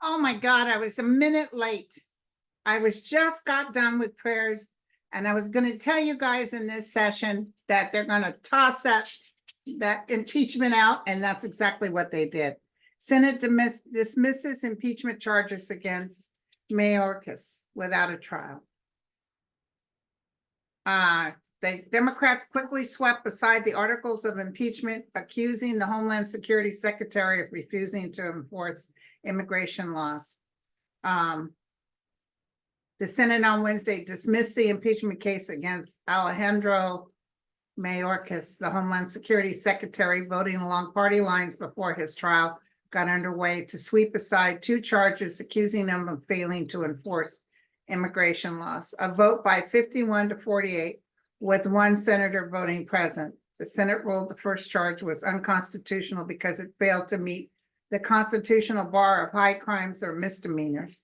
Oh my God, I was a minute late. I was just got done with prayers, and I was going to tell you guys in this session that they're going to toss that impeachment out, and that's exactly what they did. Senate dismisses impeachment charges against Mayorkas without a trial. The Democrats quickly swept aside the articles of impeachment, accusing the Homeland Security Secretary of refusing to enforce immigration laws. The Senate on Wednesday dismissed the impeachment case against Alejandro Mayorkas, the Homeland Security Secretary, voting along party lines before his trial got underway to sweep aside 2 charges accusing him of failing to enforce immigration laws. A vote by 51 to 48, with 1 senator voting present. The Senate ruled the first charge was unconstitutional because it failed to meet the constitutional bar of high crimes or misdemeanors.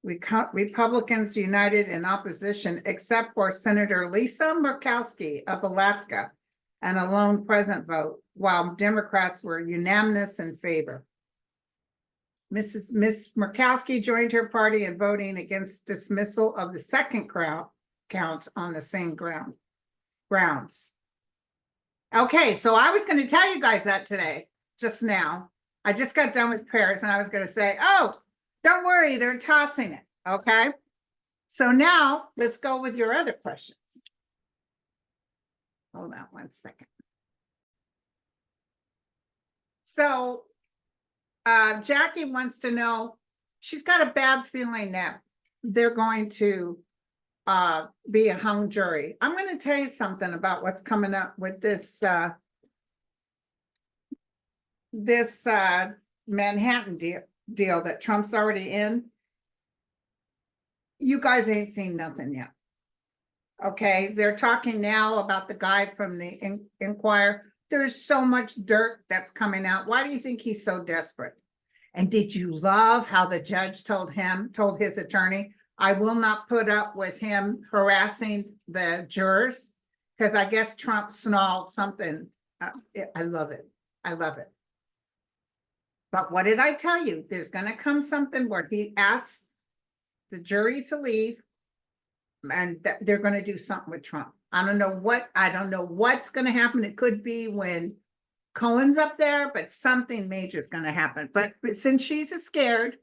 Republicans united in opposition, except for Senator Lisa Murkowski of Alaska, and a lone present vote, while Democrats were unanimous in favor. Miss Murkowski joined her party in voting against dismissal of the second count on the same grounds. Okay, so I was going to tell you guys that today, just now. I just got done with prayers, and I was going to say, oh, don't worry, they're tossing it, okay? So now let's go with your other questions. Hold on 1 second. So Jackie wants to know, she's got a bad feeling that they're going to be a hung jury. I'm going to tell you something about what's coming up with this Manhattan deal that Trump's already in. You guys ain't seen nothing yet. Okay, they're talking now about the guy from the Inquirer. There's so much dirt that's coming out. Why do you think he's so desperate? And did you love how the judge told his attorney, I will not put up with him harassing the jurors? Because I guess Trump snarled something. I love it. I love it. But what did I tell you? There's going to come something where he asks the jury to leave, and they're going to do something with Trump. I don't know what's going to happen. It could be when Cohen's up there, but something major is going to happen. But since she's scared,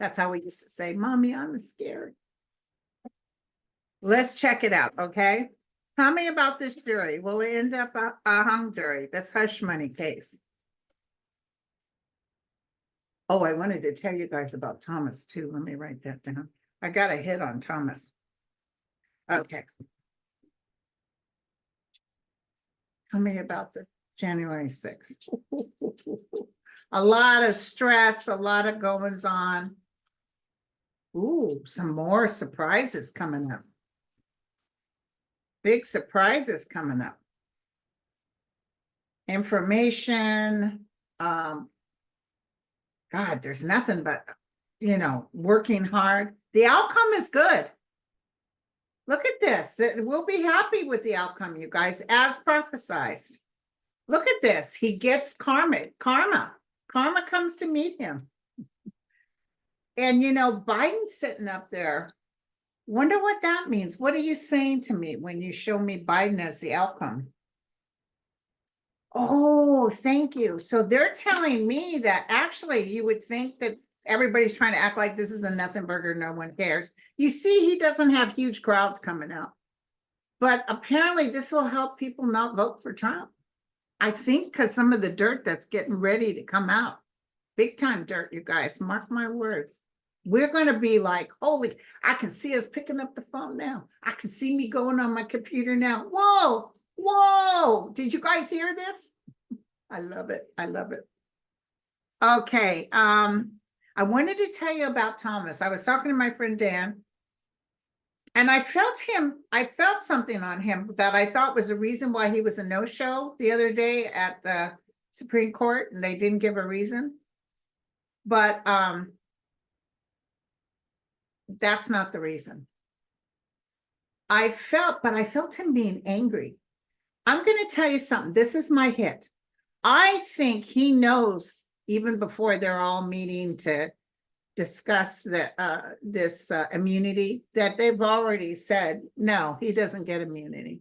that's how we used to say, Mommy, I'm scared. Let's check it out, okay? Tell me about this jury. Will it end up a hung jury, this hush money case? Oh, I wanted to tell you guys about Thomas too. Let me write that down. I got a hit on Thomas. Okay. Tell me about the January 6th. A lot of stress, a lot of goings on. Ooh, some more surprises coming up. Big surprises coming up. Information. God, there's nothing but, working hard. The outcome is good. Look at this. We'll be happy with the outcome, you guys, as prophesized. Look at this. He gets karma. Karma comes to meet him. And, Biden's sitting up there. Wonder what that means. What are you saying to me when you show me Biden as the outcome? Oh, thank you. So they're telling me that actually you would think that everybody's trying to act like this is a nothing burger, no one cares. You see, he doesn't have huge crowds coming out. But apparently this will help people not vote for Trump. I think because some of the dirt that's getting ready to come out. Big time dirt, you guys. Mark my words. We're going to be like, holy, I can see us picking up the phone now. I can see me going on my computer now. Whoa. Whoa, did you guys hear this? I love it. I love it. Okay, I wanted to tell you about Thomas. I was talking to my friend Dan, and I felt something on him that I thought was a reason why he was a no-show the other day at the Supreme Court, and they didn't give a reason. But that's not the reason. I felt him being angry. I'm going to tell you something. This is my hit. I think he knows even before they're all meeting to discuss this immunity, that they've already said, no, he doesn't get immunity.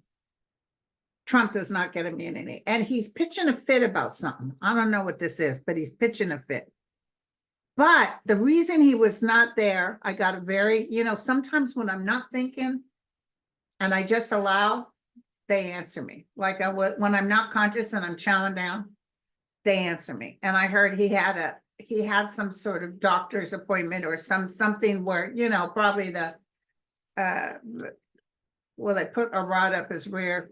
Trump does not get immunity. And he's pitching a fit about something. I don't know what this is, but he's pitching a fit. But the reason he was not there, I got a very, sometimes when I'm not thinking and I just allow, they answer me. Like when I'm not conscious and I'm chowing down, they answer me. And I heard he had some sort of doctor's appointment or something where, probably well, they put a rod up his rear,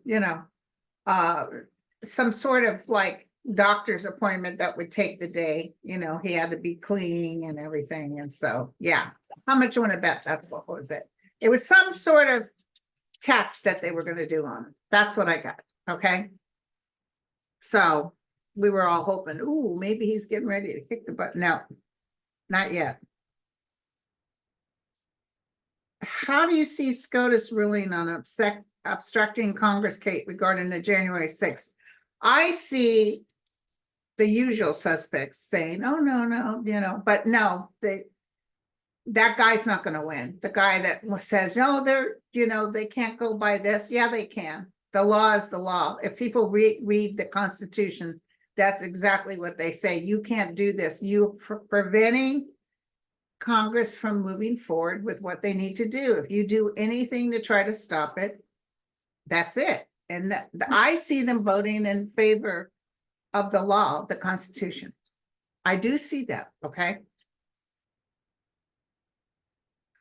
some sort of like doctor's appointment that would take the day, he had to be clean and everything. And so, yeah, how much you want to bet? That's what was it? It was some sort of test that they were going to do on him. That's what I got. Okay. So we were all hoping, ooh, maybe he's getting ready to kick the butt. No, not yet. How do you see SCOTUS ruling on obstructing Congress, Kate, regarding the January 6th? I see the usual suspects saying, oh, no, but no, that guy's not going to win. The guy that says, no, they can't go by this. Yeah, they can. The law is the law. If people read the Constitution, that's exactly what they say. You can't do this. You're preventing Congress from moving forward with what they need to do. If you do anything to try to stop it, that's it. And I see them voting in favor of the law, the Constitution. I do see that, okay?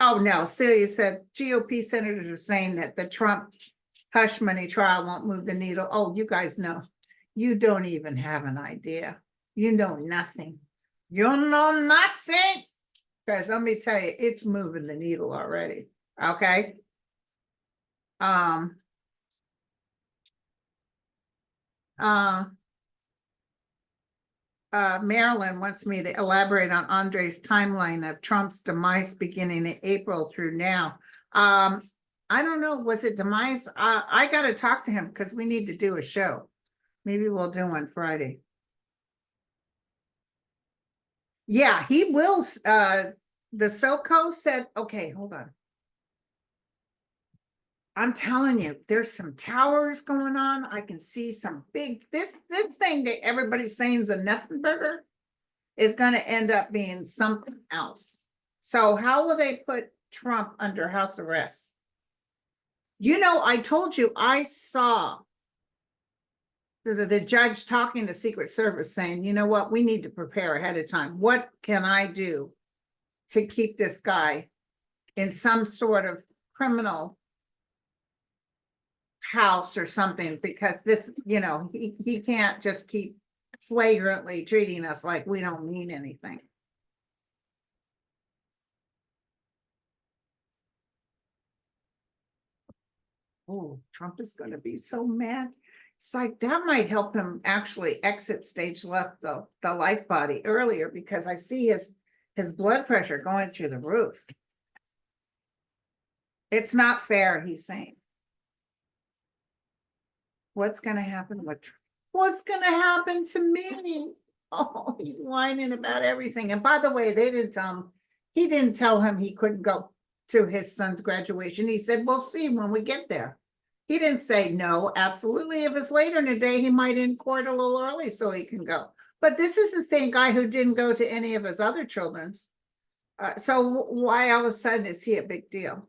Oh, no, Celia said GOP senators are saying that the Trump hush money trial won't move the needle. Oh, you guys know. You don't even have an idea. You know nothing. You know nothing. Guys, let me tell you, it's moving the needle already. Okay. Marilyn wants me to elaborate on Andre's timeline of Trump's demise beginning in April through now. I don't know. Was it demise? I got to talk to him because we need to do a show. Maybe we'll do one Friday. Yeah, he will. The SoCo said, okay, hold on. I'm telling you, there's some towers going on. I can see some big, this thing that everybody's saying is a nothing burger is going to end up being something else. So how will they put Trump under house arrest? I told you, I saw the judge talking to Secret Service saying, you know what, we need to prepare ahead of time. What can I do to keep this guy in some sort of criminal house or something? Because this, he can't just keep flagrantly treating us like we don't mean anything. Oh, Trump is going to be so mad. It's like that might help him actually exit stage left the life body earlier, because I see his blood pressure going through the roof. It's not fair, he's saying. What's going to happen with Trump? What's going to happen to me? Oh, he's whining about everything. And by the way, he didn't tell him he couldn't go to his son's graduation. He said, we'll see when we get there. He didn't say no, absolutely. If it's later in the day, he might end court a little early so he can go. But this is the same guy who didn't go to any of his other children's. So why all of a sudden is he a big deal?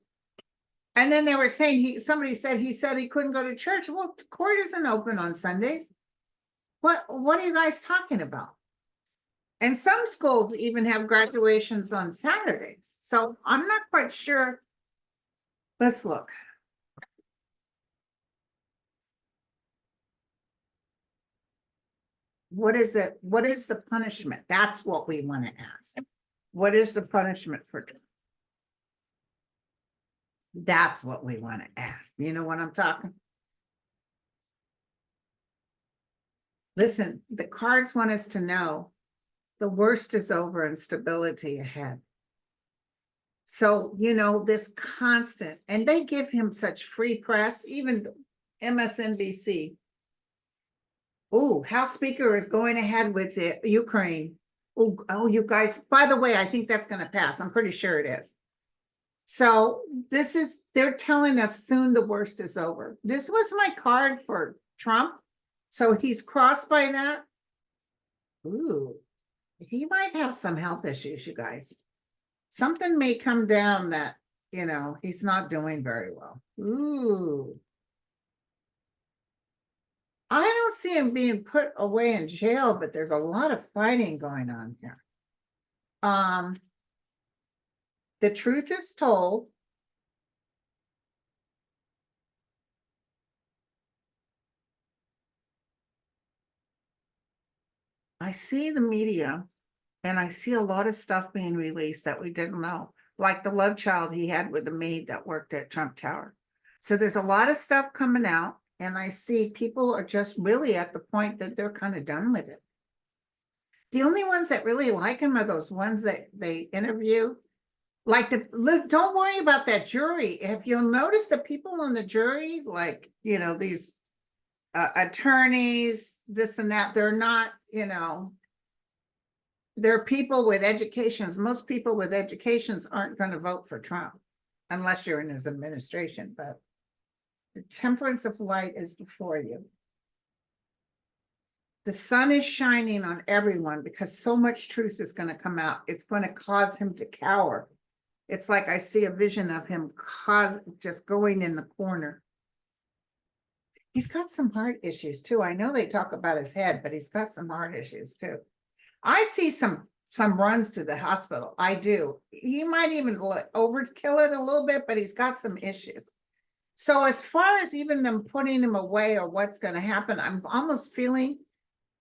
And then they were saying somebody said he couldn't go to church. Well, the court isn't open on Sundays. What are you guys talking about? And some schools even have graduations on Saturdays. So I'm not quite sure. Let's look. What is it? What is the punishment? That's what we want to ask. What is the punishment for? That's what we want to ask. You know what I'm talking? Listen, the cards want us to know the worst is over and stability ahead. So, this constant, and they give him such free press, even MSNBC. Oh, House Speaker is going ahead with Ukraine. Oh, you guys, by the way, I think that's gonna pass. I'm pretty sure it is. So they're telling us soon the worst is over. This was my card for Trump. So he's crossed by that. Ooh, he might have some health issues, you guys. Something may come down that, he's not doing very well. Ooh. I don't see him being put away in jail, but there's a lot of fighting going on here. The truth is told. I see the media and I see a lot of stuff being released that we didn't know, like the love child he had with the maid that worked at Trump Tower. So there's a lot of stuff coming out, and I see people are just really at the point that they're kind of done with it. The only ones that really like him are those ones that they interview. Don't worry about that jury. If you'll notice, the people on the jury, like, these attorneys, this and that, they're not, they're people with educations. Most people with educations aren't going to vote for Trump unless you're in his administration, but the temperance of light is before you. The sun is shining on everyone because so much truth is going to come out. It's going to cause him to cower. It's like I see a vision of him just going in the corner. He's got some heart issues too. I know they talk about his head, but he's got some heart issues too. I see some runs to the hospital. I do. He might even overkill it a little bit, but he's got some issues. So as far as even them putting him away or what's going to happen, I'm almost feeling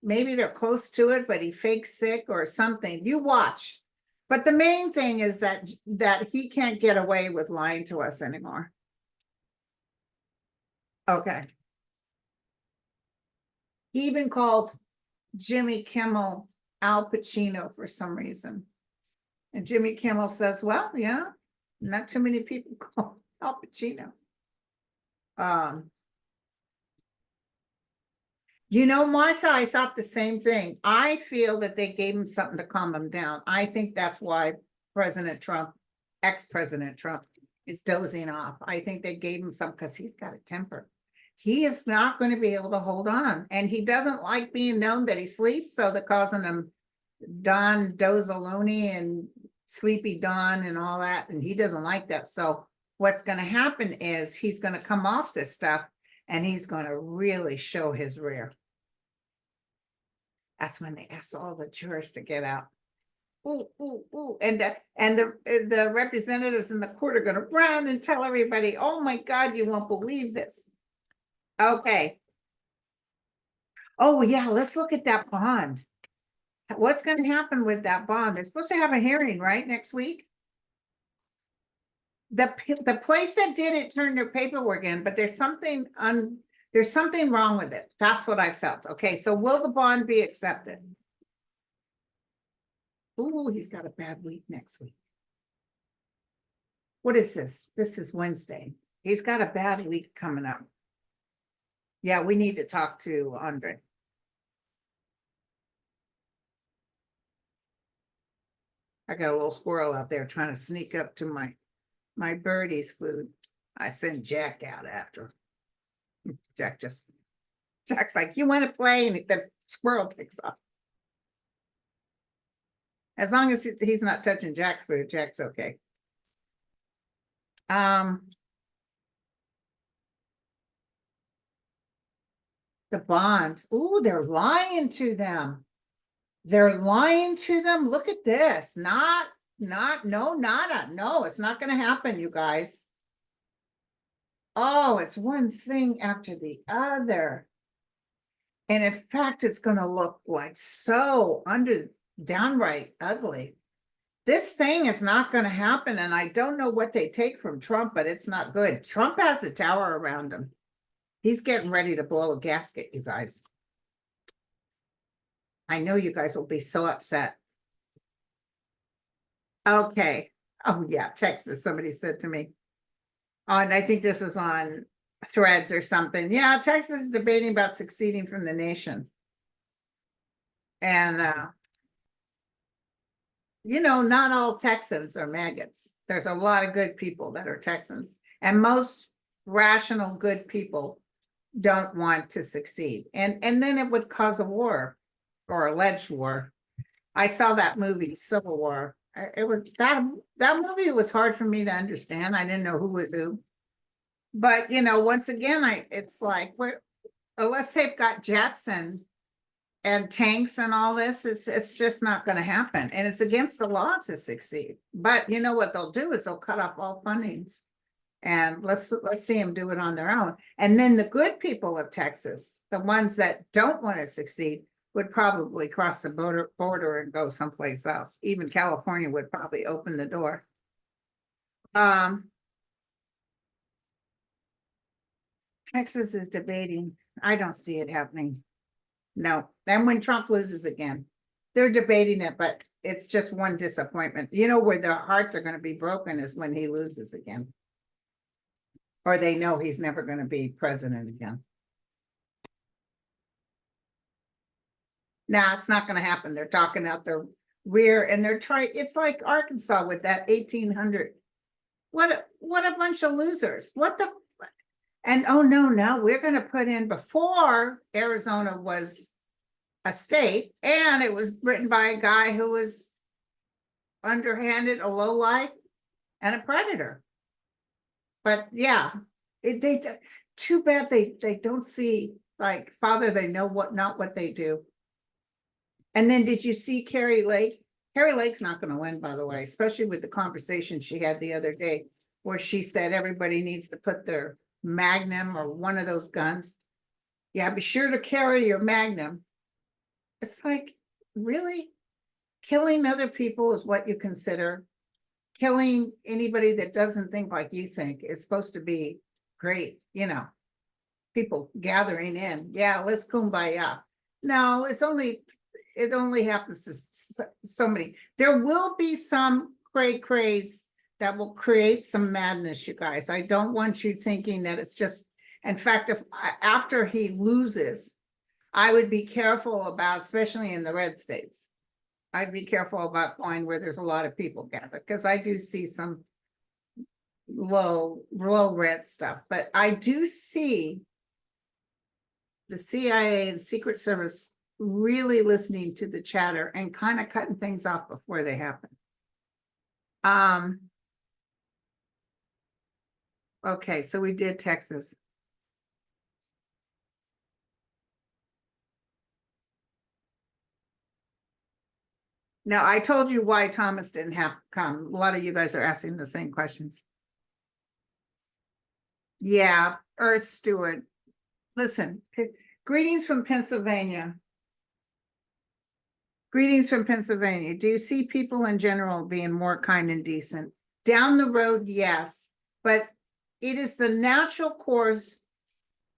maybe they're close to it, but he fakes sick or something. You watch. But the main thing is that he can't get away with lying to us anymore. Okay. He even called Jimmy Kimmel Al Pacino for some reason. And Jimmy Kimmel says, well, yeah, not too many people call Al Pacino. Martha, I thought the same thing. I feel that they gave him something to calm him down. I think that's why ex-President Trump is dozing off. I think they gave him some because he's got a temper. He is not going to be able to hold on. And he doesn't like being known that he sleeps. So they're causing him Don Dozaloni and Sleepy Don and all that. And he doesn't like that. So what's going to happen is he's going to come off this stuff and he's going to really show his rear. That's when they ask all the jurors to get out. Ooh, ooh, ooh. And the representatives in the court are going to run and tell everybody, oh my God, you won't believe this. Okay. Oh yeah, let's look at that bond. What's going to happen with that bond? They're supposed to have a hearing, right, next week? The place that did it turned their paperwork in, but there's something wrong with it. That's what I felt. Okay, so will the bond be accepted? Ooh, he's got a bad week next week. What is this? This is Wednesday. He's got a bad week coming up. Yeah, we need to talk to Andre. I got a little squirrel out there trying to sneak up to my birdie's food. I sent Jack out after. Jack's like, you want to play? And the squirrel takes off. As long as he's not touching Jack's food, Jack's okay. The bond. Ooh, they're lying to them. They're lying to them. Look at this. Nada. No, it's not going to happen, you guys. Oh, it's one thing after the other. And in fact, it's going to look like so downright ugly. This thing is not going to happen. And I don't know what they take from Trump, but it's not good. Trump has a tower around him. He's getting ready to blow a gasket, you guys. I know you guys will be so upset. Okay. Oh yeah, Texas, somebody said to me. And I think this is on Threads or something. Yeah, Texas is debating about seceding from the nation. And not all Texans are maggots. There's a lot of good people that are Texans, and most rational, good people don't want to succeed. And then it would cause a war or alleged war. I saw that movie, Civil War. It was that movie was hard for me to understand. I didn't know who was who. But once again, it's like unless they've got jets and tanks and all this, it's just not going to happen. And it's against the law to succeed. But what they'll do is they'll cut off all fundings. And let's see them do it on their own. And then the good people of Texas, the ones that don't want to succeed, would probably cross the border and go someplace else. Even California would probably open the door. Texas is debating. I don't see it happening. No. And when Trump loses again, they're debating it, but it's just one disappointment. Where their hearts are going to be broken is when he loses again. Or they know he's never going to be president again. Now, it's not going to happen. They're talking out their rear and they're trying. It's like Arkansas with that 1800. What a bunch of losers. And oh no, now we're going to put in, before Arizona was a state, and it was written by a guy who was underhanded, a lowlife, and a predator. But yeah, too bad they don't see, like, Father, they know not what they do. And then did you see Carrie Lake? Carrie Lake's not going to win, by the way, especially with the conversation she had the other day, where she said everybody needs to put their Magnum or one of those guns. Yeah, be sure to carry your Magnum. It's like, really? Killing other people is what you consider? Killing anybody that doesn't think like you think is supposed to be great, people gathering in. Yeah, let's kumbaya. No, it only happens to so many. There will be some craze that will create some madness, you guys. I don't want you thinking that it's just, in fact, if after he loses, I would be careful about, especially in the red states, I'd be careful about going where there's a lot of people gathered, because I do see some low red stuff, but I do see the CIA and Secret Service really listening to the chatter and kind of cutting things off before they happen. Okay, so we did Texas. Now, I told you why Thomas didn't have to come. A lot of you guys are asking the same questions. Yeah, Earth Stewart. Listen, greetings from Pennsylvania. Greetings from Pennsylvania. Do you see people in general being more kind and decent? Down the road, yes, but it is the natural course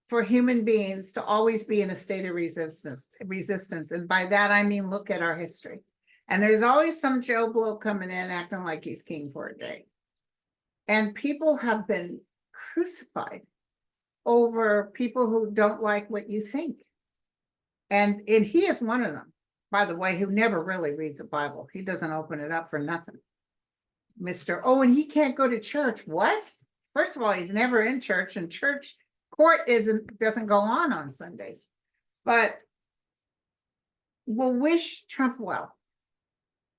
for human beings to always be in a state of resistance. And by that, I mean, look at our history. And there's always some Joe Blow coming in acting like he's king for a day. And people have been crucified over people who don't like what you think. And he is one of them, by the way, who never really reads the Bible. He doesn't open it up for nothing. And he can't go to church. What? First of all, he's never in church, and church court doesn't go on Sundays. But we'll wish Trump well.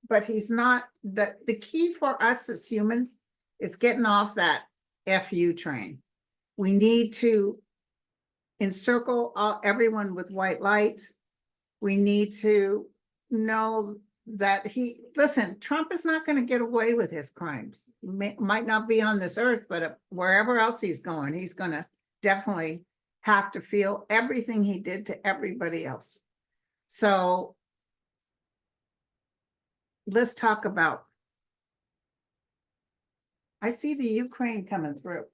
But he's not. The key for us as humans is getting off that FU train. We need to encircle everyone with white light. We need to know that Trump is not going to get away with his crimes. Might not be on this earth, but wherever else he's going to definitely have to feel everything he did to everybody else. So let's talk about, I see the Ukraine coming through.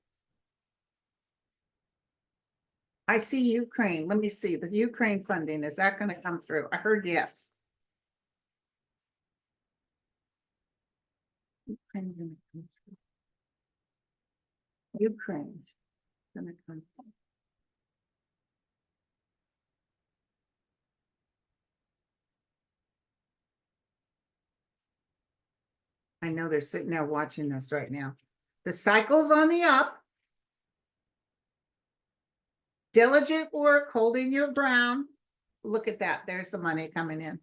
I see Ukraine. Let me see the Ukraine funding. Is that going to come through? I heard yes. Ukraine going to come through. I know they're sitting there watching this right now. The cycle's on the up. Diligent work, holding your ground. Look at that. There's the money coming in.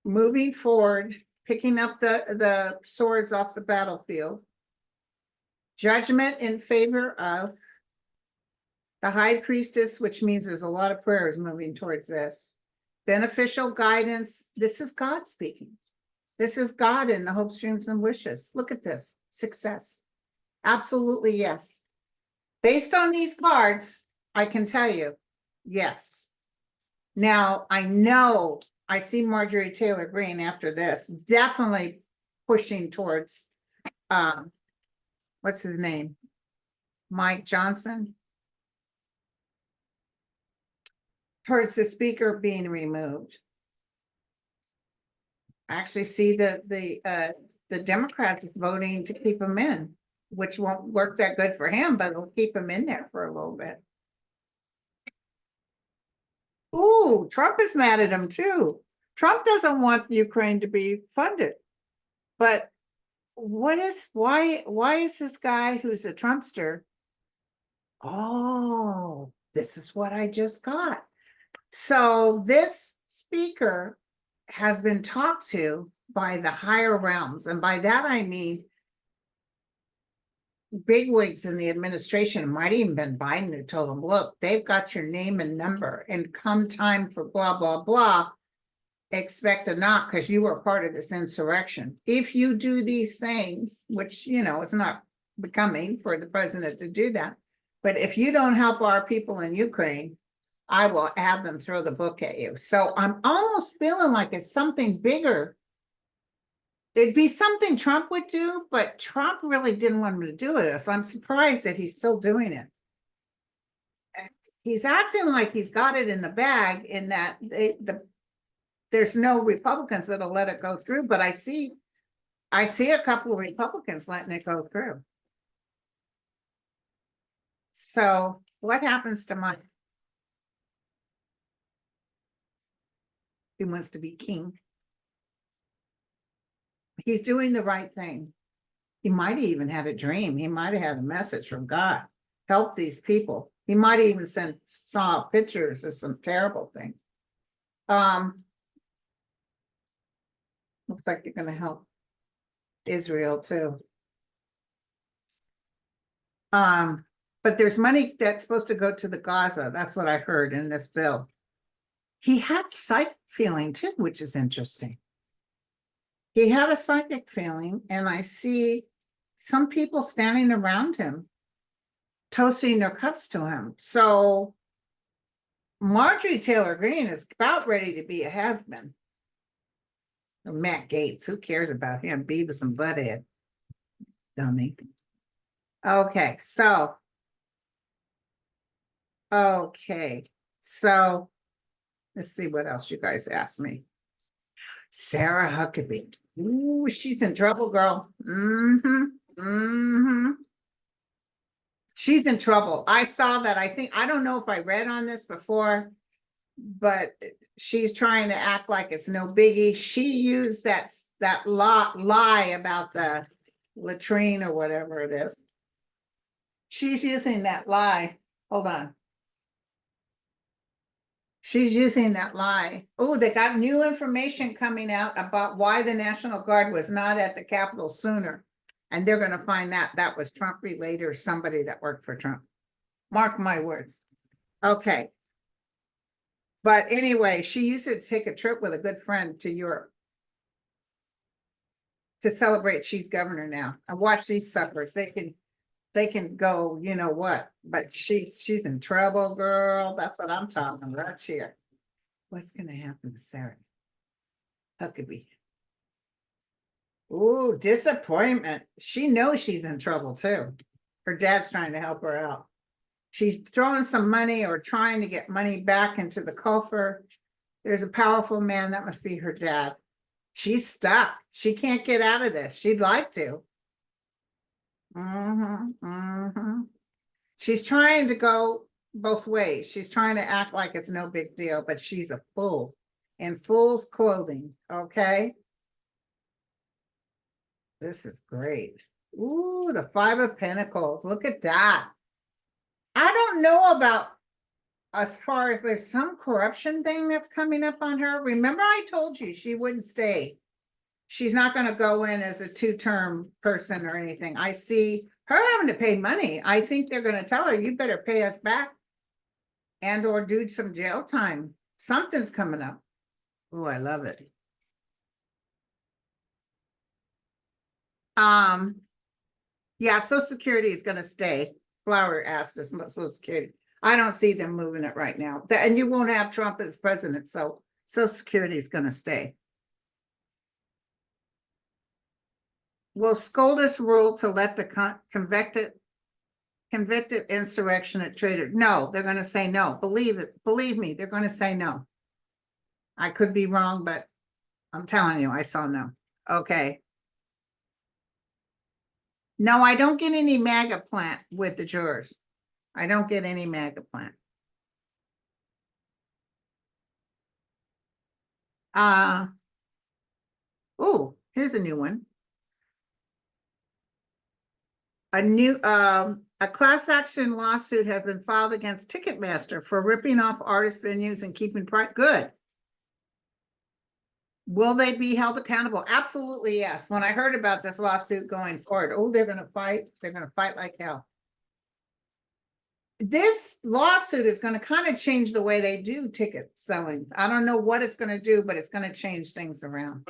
Moving forward, picking up the swords off the battlefield. Judgment in favor of the high priestess, which means there's a lot of prayers moving towards this. Beneficial guidance. This is God speaking. This is God in the hopes, dreams, and wishes. Look at this. Success. Absolutely, yes. Based on these cards, I can tell you, yes. Now, I know I see Marjorie Taylor Greene after this, definitely pushing towards, what's his name? Mike Johnson. Towards the speaker being removed. I actually see the Democrats voting to keep him in, which won't work that good for him, but it'll keep him in there for a little bit. Ooh, Trump is mad at him too. Trump doesn't want Ukraine to be funded. But why is this guy who's a Trumpster? Oh, this is what I just got. So this speaker has been talked to by the higher realms. And by that, I mean, bigwigs in the administration, might even been Biden, who told him, look, they've got your name and number, and come time for blah, blah, blah, expect a knock because you were part of this insurrection. If you do these things, which, you know, it's not becoming for the president to do that, but if you don't help our people in Ukraine, I will have them throw the book at you. So I'm almost feeling like it's something bigger. It'd be something Trump would do, but Trump really didn't want him to do this. I'm surprised that he's still doing it. He's acting like he's got it in the bag in that there's no Republicans that'll let it go through, but I see a couple of Republicans letting it go through. So what happens to Mike? He wants to be king. He's doing the right thing. He might have even had a dream. He might have had a message from God. Help these people. He might have even saw pictures of some terrible things. Looks like you're going to help Israel too. But there's money that's supposed to go to the Gaza. That's what I heard in this bill. He had psychic feeling too, which is interesting. He had a psychic feeling, and I see some people standing around him, toasting their cups to him. So Marjorie Taylor Greene is about ready to be a has-been. Matt Gaetz, who cares about him? Beavis and Butthead. Dummy. Okay, so let's see what else you guys asked me. Sarah Huckabee. Ooh, she's in trouble, girl. She's in trouble. I saw that. I don't know if I read on this before, but she's trying to act like it's no biggie. She used that lie about the latrine or whatever it is. She's using that lie. Hold on. She's using that lie. Oh, they got new information coming out about why the National Guard was not at the Capitol sooner. And they're going to find that was Trump related or somebody that worked for Trump. Mark my words. Okay. But anyway, she used it to take a trip with a good friend to Europe to celebrate she's governor now. And watch these suckers. They can go, you know what, but she's in trouble, girl. That's what I'm talking about here. What's gonna happen to Sarah Huckabee? Ooh, disappointment. She knows she's in trouble too. Her dad's trying to help her out. She's throwing some money or trying to get money back into the coffer. There's a powerful man, that must be her dad. She's stuck. She can't get out of this. She'd like to. She's trying to go both ways. She's trying to act like it's no big deal, but she's a fool. in fool's clothing, okay? This is great. Ooh, the Five of Pentacles. Look at that. I don't know about as far as there's some corruption thing that's coming up on her. Remember, I told you she wouldn't stay. She's not going to go in as a two-term person or anything. I see her having to pay money. I think they're going to tell her, you better pay us back and or do some jail time. Something's coming up. Oh, I love it. Yeah, Social Security is going to stay. Flower asked us about Social Security. I don't see them moving it right now. And you won't have Trump as president, so Social Security is going to stay. Will SCOTUS rule to let the convicted insurrectionist traitor? No, they're going to say no. Believe it. Believe me, they're going to say no. I could be wrong, but I'm telling you, I saw no. Okay. No, I don't get any MAGA plant with the jurors. I don't get any MAGA plant. Oh, here's a new one. A class action lawsuit has been filed against Ticketmaster for ripping off artist venues and keeping private. Good. Will they be held accountable? Absolutely, yes. When I heard about this lawsuit going forward, oh, they're going to fight. They're going to fight like hell. This lawsuit is going to kind of change the way they do ticket selling. I don't know what it's going to do, but it's going to change things around.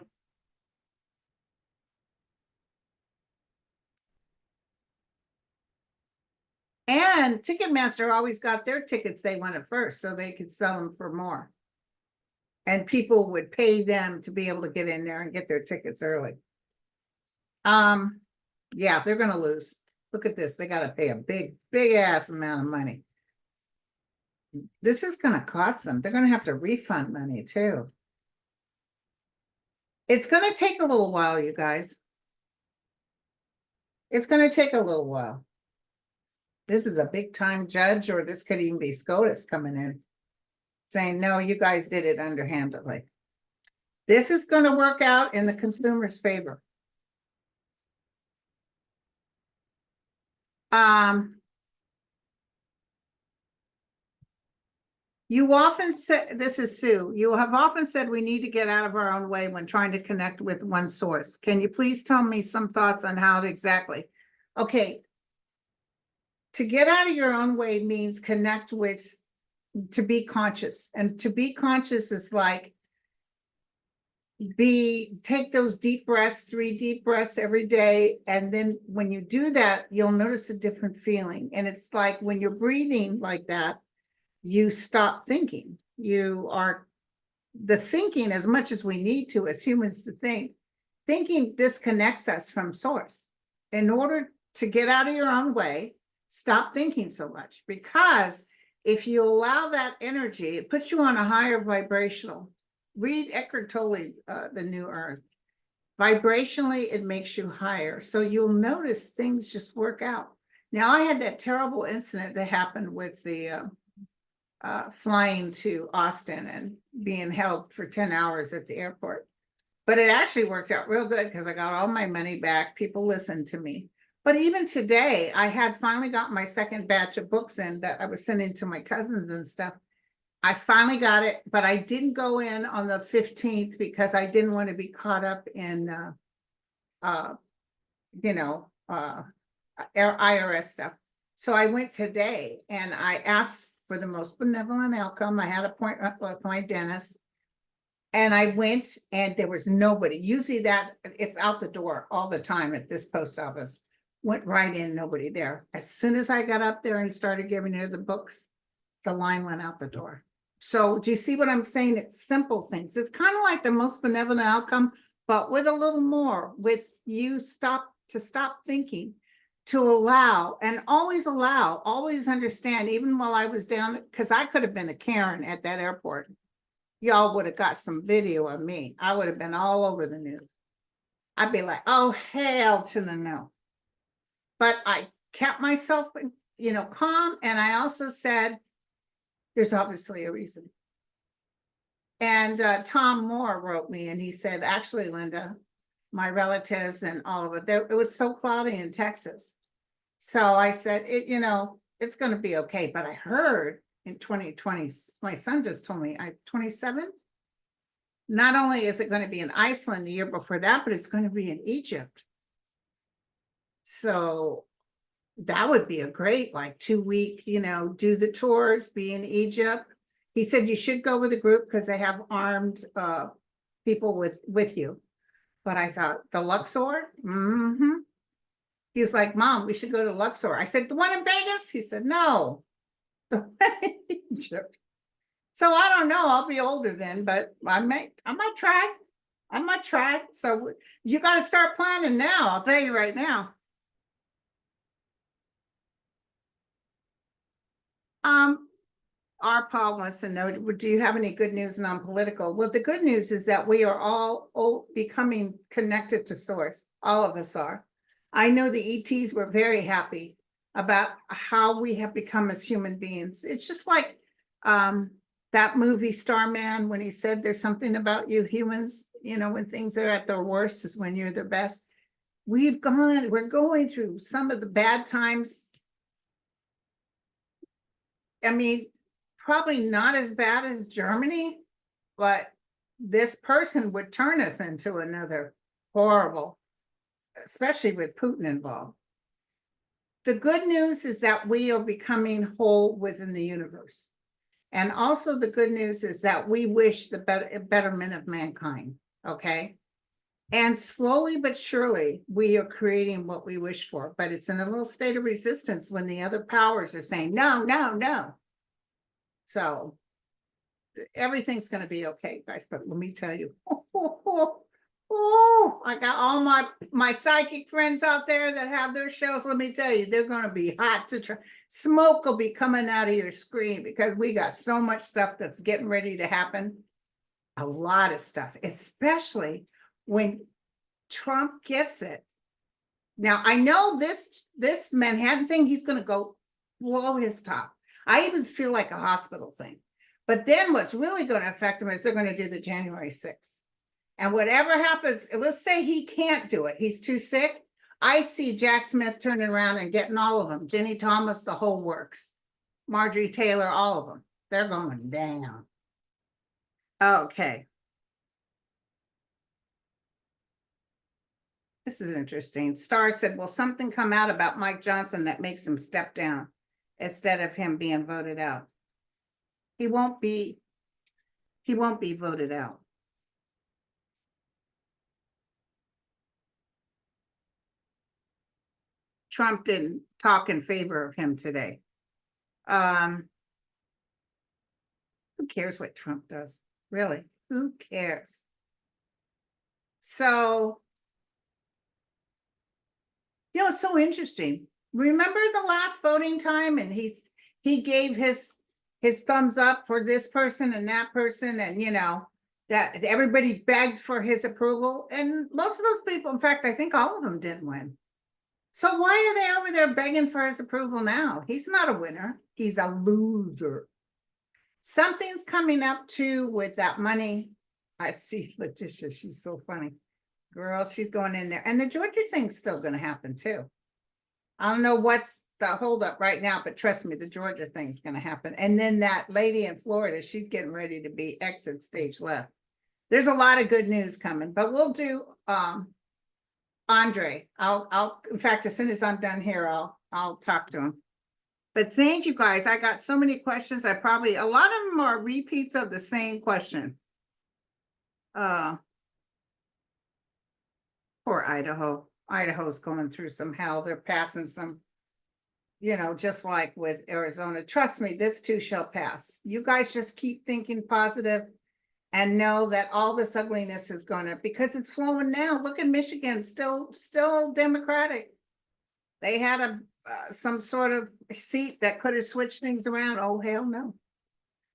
And Ticketmaster always got their tickets they wanted first, so they could sell them for more. And people would pay them to be able to get in there and get their tickets early. Yeah, they're going to lose. Look at this. They got to pay a big ass amount of money. This is going to cost them. They're going to have to refund money too. It's going to take a little while, you guys. It's going to take a little while. This is a big time judge, or this could even be SCOTUS coming in saying, no, you guys did it underhandedly. This is going to work out in the consumer's favor. You often said, this is Sue, you have often said we need to get out of our own way when trying to connect with one source. Can you please tell me some thoughts on how to exactly? Okay. To get out of your own way means connect with, to be conscious. And to be conscious is like, take those deep breaths, 3 deep breaths every day. And then when you do that, you'll notice a different feeling. And it's like when you're breathing like that, you stop thinking. You are the thinking as much as we need to as humans to think. Thinking disconnects us from source. In order to get out of your own way, stop thinking so much, because if you allow that energy, it puts you on a higher vibrational. Read Eckhart Tolle, The New Earth. Vibrationally, it makes you higher. So you'll notice things just work out. Now, I had that terrible incident that happened with the flying to Austin and being held for 10 hours at the airport. But it actually worked out real good because I got all my money back. People listened to me. But even today, I had finally got my second batch of books in that I was sending to my cousins and stuff. I finally got it, but I didn't go in on the 15th because I didn't want to be caught up in, IRS stuff. So I went today and I asked for the most benevolent outcome. I had an appointment with my dentist and I went and there was nobody. Usually that it's out the door all the time at this post office. Went right in, nobody there. As soon as I got up there and started giving her the books, the line went out the door. So do you see what I'm saying? It's simple things. It's kind of like the most benevolent outcome, but with a little more, with you stop thinking, to allow, always understand, even while I was down, because I could have been a Karen at that airport. Y'all would have got some video of me. I would have been all over the news. I'd be like, oh, hell to the no. But I kept myself, calm. And I also said, there's obviously a reason. And Tom Moore wrote me and he said, actually, Linda, my relatives and all of it, it was so cloudy in Texas. So I said, it's going to be okay. But I heard in 2020, my son just told me, I'm 27. Not only is it going to be in Iceland the year before that, but it's going to be in Egypt. So that would be a great, like 2-week, do the tours, be in Egypt. He said you should go with a group because they have armed people with you. But I thought, the Luxor? Mm-hmm. He's like, Mom, we should go to Luxor. I said, the one in Vegas? He said, no, the one in Egypt. So I don't know. I'll be older then, but I might try. I might try. So you got to start planning now. I'll tell you right now. Our Paul wants to know, do you have any good news non-political? Well, the good news is that we are all becoming connected to source. All of us are. I know the ETs were very happy about how we have become as human beings. It's just like that movie Starman, when he said there's something about you humans, when things are at their worst is when you're their best. We're going through some of the bad times. I mean, probably not as bad as Germany, but this person would turn us into another horrible, especially with Putin involved. The good news is that we are becoming whole within the universe. And also the good news is that we wish the betterment of mankind, okay? And slowly but surely, we are creating what we wish for, but it's in a little state of resistance when the other powers are saying, no, no, no. So everything's going to be okay, guys, but let me tell you, I got all my psychic friends out there that have their shows. Let me tell you, they're going to be hot to try. Smoke will be coming out of your screen because we got so much stuff that's getting ready to happen. A lot of stuff, especially when Trump gets it. Now, I know this Manhattan thing, he's going to go blow his top. I even feel like a hospital thing. But then what's really going to affect him is they're going to do the January 6th. And whatever happens, let's say he can't do it. He's too sick. I see Jack Smith turning around and getting all of them. Ginny Thomas, the whole works. Marjorie Taylor, all of them. They're going down. Okay. This is interesting. Star said, will something come out about Mike Johnson that makes him step down instead of him being voted out? He won't be voted out. Trump didn't talk in favor of him today. Who cares what Trump does? Really? Who cares? So, it's so interesting. Remember the last voting time and he gave his thumbs up for this person and that person, and that everybody begged for his approval, and most of those people, in fact, I think all of them didn't win. So why are they over there begging for his approval now? He's not a winner. He's a loser. Something's coming up too with that money. I see Letitia. She's so funny. Girl, she's going in there. And the Georgia thing's still going to happen too. I don't know what's the holdup right now, but trust me, the Georgia thing's going to happen. And then that lady in Florida, she's getting ready to be exit stage left. There's a lot of good news coming, but we'll do Andre. I'll in fact, as soon as I'm done here, I'll talk to him. But thank you guys. I got so many questions. A lot of them are repeats of the same question. Poor Idaho. Idaho's going through some hell. They're passing some, just like with Arizona. Trust me, this too shall pass. You guys just keep thinking positive and know that all this ugliness is because it's flowing now. Look at Michigan, still Democratic. They had some sort of seat that could have switched things around. Oh, hell no.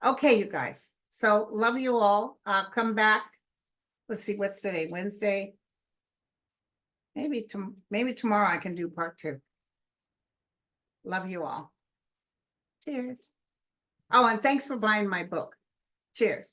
Okay, you guys. So love you all. Come back. Let's see, what's today? Wednesday. Maybe tomorrow I can do part 2. Love you all. Cheers. Oh, and thanks for buying my book. Cheers.